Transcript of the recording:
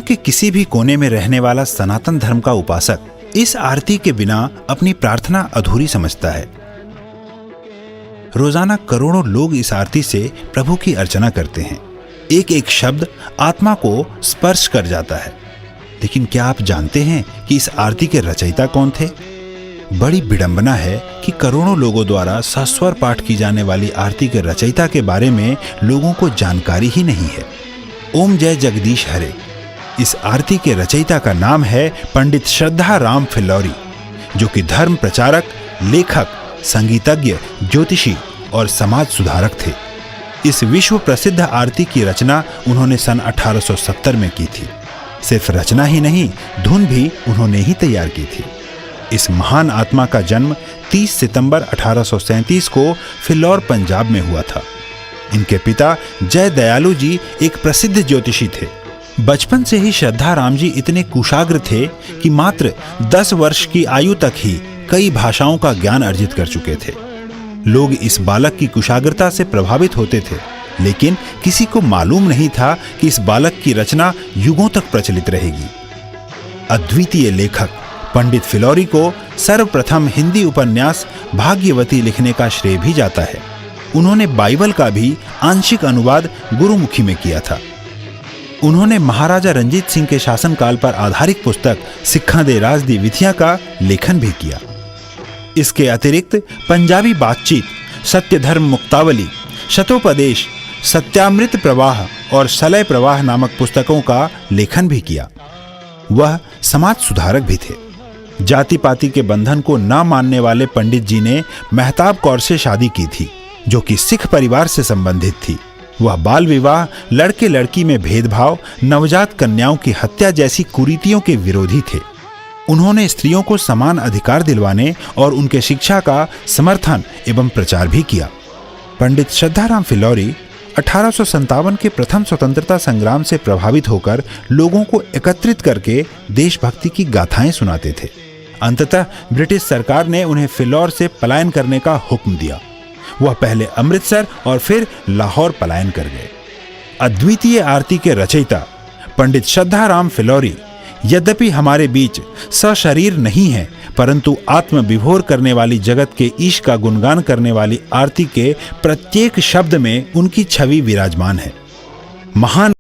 के किसी भी कोने में रहने वाला सनातन धर्म का उपासक इस आरती के बिना अपनी प्रार्थना अधूरी समझता है। रोजाना करोड़ों लोग इस आरती से प्रभु की अर्चना करते हैं। एक एक शब्द आत्मा को स्पर्श कर जाता है। लेकिन क्या आप जानते हैं कि इस आरती के रचयिता कौन थे? बड़ी विडंबना है कि करोड़ों लोगों द्वारा सस्वर पाठ की जाने वाली आरती के रचयिता के बारे में लोगों को जानकारी ही नहीं है। ओम जय जगदीश हरे। इस आरती के रचयिता का नाम है पंडित श्रद्धा राम फिल्लौरी, जो कि धर्म प्रचारक, लेखक, संगीतज्ञ, ज्योतिषी और समाज सुधारक थे। इस विश्व प्रसिद्ध आरती की रचना उन्होंने सन 1870 में की थी। सिर्फ रचना ही नहीं, धुन भी उन्होंने ही तैयार की थी। इस महान आत्मा का जन्म 30 सितंबर 1837 को फिल्लौर, पंजाब में हुआ था। इनके पिता जय दयालु जी एक प्रसिद्ध ज्योतिषी थे। बचपन से ही श्रद्धा राम जी इतने कुशाग्र थे कि मात्र 10 वर्ष की आयु तक ही कई भाषाओं का ज्ञान अर्जित कर चुके थे। लोग इस बालक की कुशाग्रता से प्रभावित होते थे, लेकिन किसी को मालूम नहीं था कि इस बालक की रचना युगों तक प्रचलित रहेगी। अद्वितीय लेखक पंडित फिल्लौरी को सर्वप्रथम हिंदी उपन्यास भाग्यवती लिखने का श्रेय भी जाता है। उन्होंने बाइबल का भी आंशिक अनुवाद गुरुमुखी में किया था। उन्होंने महाराजा रंजीत सिंह के शासनकाल पर आधारित पुस्तक सिक्खां दे राज दी विधियां का लेखन भी किया। इसके अतिरिक्त पंजाबी बातचीत, सत्य धर्म मुक्तावली, शतोपदेश, सत्यामृत प्रवाह और सलय प्रवाह नामक पुस्तकों का लेखन भी किया। वह समाज सुधारक भी थे। जाति पाति के बंधन को न मानने वाले पंडित जी ने मेहताब कौर से शादी की थी, जो कि सिख परिवार से संबंधित थी। वह बाल विवाह, लड़के लड़की में भेदभाव, नवजात कन्याओं की हत्या जैसी कुरीतियों के विरोधी थे। उन्होंने स्त्रियों को समान अधिकार दिलवाने और उनके शिक्षा का समर्थन एवं प्रचार भी किया। पंडित श्रद्धाराम फिल्लौरी 1857 के प्रथम स्वतंत्रता संग्राम से प्रभावित होकर लोगों को एकत्रित करके देशभक्ति की गाथाएं सुनाते थे। अंततः ब्रिटिश सरकार ने उन्हें फिल्लौर से पलायन करने का हुक्म दिया। वह पहले अमृतसर और फिर लाहौर पलायन कर गए। अद्वितीय आरती के रचयिता पंडित श्रद्धाराम फिल्लौरी यद्यपि हमारे बीच सशरीर नहीं है, परंतु आत्म विभोर करने वाली जगत के ईश का गुणगान करने वाली आरती के प्रत्येक शब्द में उनकी छवि विराजमान है। महान